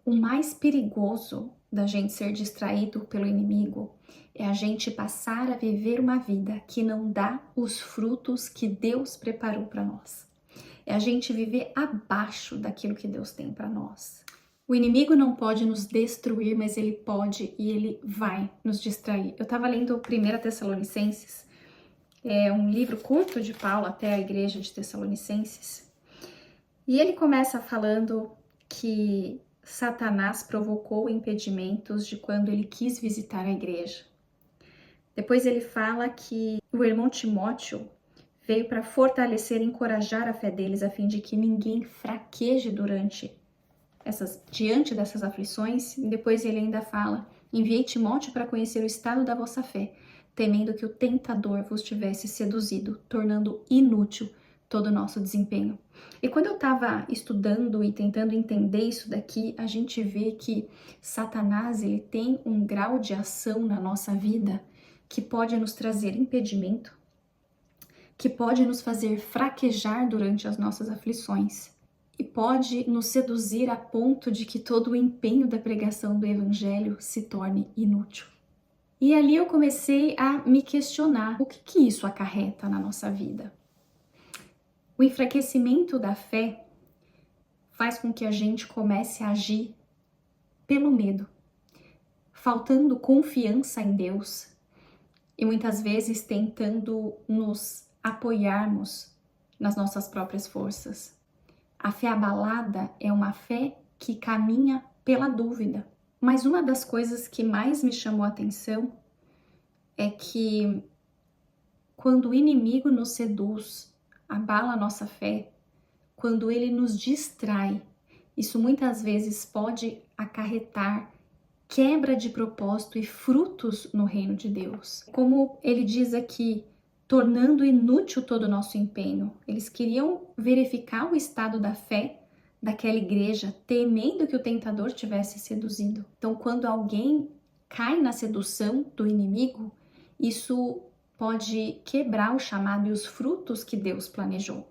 O mais perigoso da gente ser distraído pelo inimigo é a gente passar a viver uma vida que não dá os frutos que Deus preparou para nós. É a gente viver abaixo daquilo que Deus tem para nós. O inimigo não pode nos destruir, mas ele pode e ele vai nos distrair. Eu estava lendo 1 Tessalonicenses, é um livro curto de Paulo até a igreja de Tessalonicenses, e ele começa falando que Satanás provocou impedimentos de quando ele quis visitar a igreja. Depois ele fala que o irmão Timóteo veio para fortalecer e encorajar a fé deles, a fim de que ninguém fraqueje diante dessas aflições. E depois ele ainda fala: enviei Timóteo para conhecer o estado da vossa fé, temendo que o tentador vos tivesse seduzido, tornando inútil todo o nosso desempenho. E quando eu estava estudando e tentando entender isso daqui, a gente vê que Satanás ele tem um grau de ação na nossa vida que pode nos trazer impedimento, que pode nos fazer fraquejar durante as nossas aflições e pode nos seduzir a ponto de que todo o empenho da pregação do evangelho se torne inútil. E ali eu comecei a me questionar o que isso acarreta na nossa vida. O enfraquecimento da fé faz com que a gente comece a agir pelo medo, faltando confiança em Deus e muitas vezes tentando nos apoiarmos nas nossas próprias forças. A fé abalada é uma fé que caminha pela dúvida. Mas uma das coisas que mais me chamou a atenção é que quando o inimigo nos seduz, abala a nossa fé, quando ele nos distrai, isso muitas vezes pode acarretar quebra de propósito e frutos no reino de Deus. Como ele diz aqui, tornando inútil todo o nosso empenho. Eles queriam verificar o estado da fé daquela igreja, temendo que o tentador tivesse seduzido. Então, quando alguém cai na sedução do inimigo, isso pode quebrar o chamado e os frutos que Deus planejou.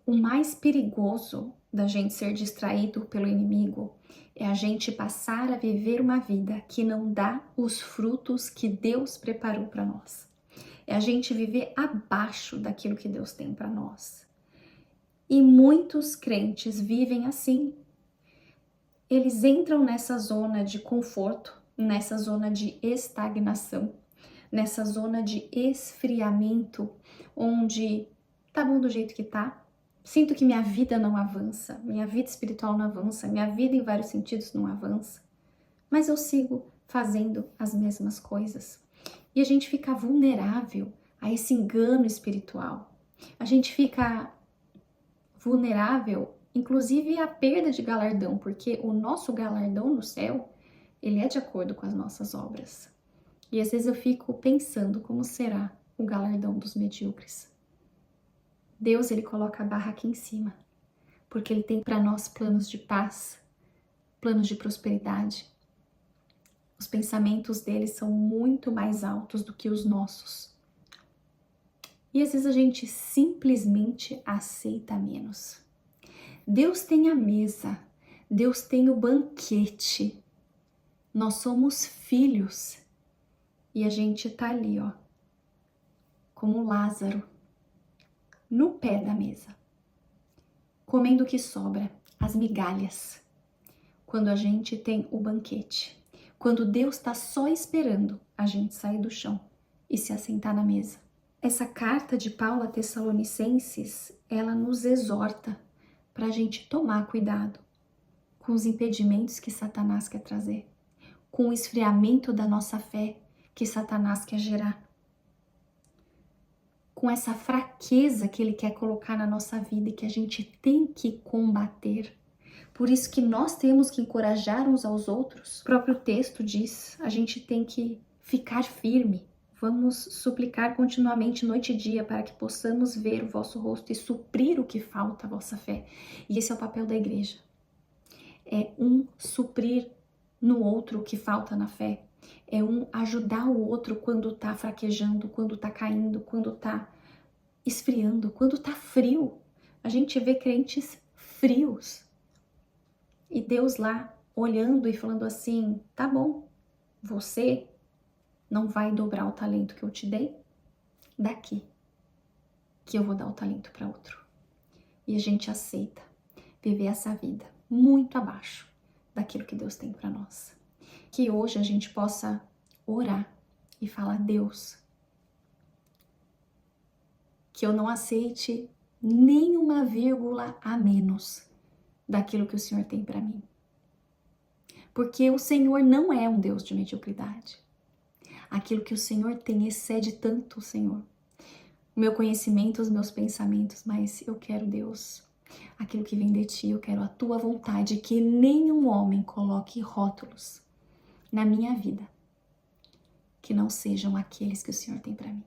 O mais perigoso da gente ser distraído pelo inimigo é a gente passar a viver uma vida que não dá os frutos que Deus preparou para nós. É a gente viver abaixo daquilo que Deus tem para nós. E muitos crentes vivem assim. Eles entram nessa zona de conforto, nessa zona de estagnação, nessa zona de esfriamento, onde tá bom do jeito que tá. Sinto que minha vida não avança, minha vida espiritual não avança, minha vida em vários sentidos não avança. Mas eu sigo fazendo as mesmas coisas. E a gente fica vulnerável a esse engano espiritual. A gente fica vulnerável, inclusive à perda de galardão, porque o nosso galardão no céu, ele é de acordo com as nossas obras. E às vezes eu fico pensando como será o galardão dos medíocres. Deus, ele coloca a barra aqui em cima, porque ele tem para nós planos de paz, planos de prosperidade. Os pensamentos dele são muito mais altos do que os nossos. E às vezes a gente simplesmente aceita menos. Deus tem a mesa, Deus tem o banquete. Nós somos filhos e a gente tá ali, ó, como Lázaro, no pé da mesa, comendo o que sobra, as migalhas, quando a gente tem o banquete. Quando Deus está só esperando a gente sair do chão e se assentar na mesa. Essa carta de Paulo a Tessalonicenses, ela nos exorta para a gente tomar cuidado com os impedimentos que Satanás quer trazer, com o esfriamento da nossa fé que Satanás quer gerar, com essa fraqueza que ele quer colocar na nossa vida e que a gente tem que combater. Por isso que nós temos que encorajar uns aos outros. O próprio texto diz, a gente tem que ficar firme. Vamos suplicar continuamente, noite e dia, para que possamos ver o vosso rosto e suprir o que falta à vossa fé. E esse é o papel da igreja. É um suprir no outro o que falta na fé. É um ajudar o outro quando tá fraquejando, quando tá caindo, quando tá esfriando, quando tá frio. A gente vê crentes frios. E Deus lá olhando e falando assim: tá bom, você não vai dobrar o talento que eu te dei, daqui que eu vou dar o talento para outro. E a gente aceita viver essa vida muito abaixo daquilo que Deus tem para nós. Que hoje a gente possa orar e falar: Deus, que eu não aceite nenhuma vírgula a menos daquilo que o Senhor tem para mim. Porque o Senhor não é um Deus de mediocridade. Aquilo que o Senhor tem excede tanto, Senhor, o meu conhecimento, os meus pensamentos, mas eu quero, Deus, aquilo que vem de Ti, eu quero a Tua vontade, que nenhum homem coloque rótulos na minha vida que não sejam aqueles que o Senhor tem para mim.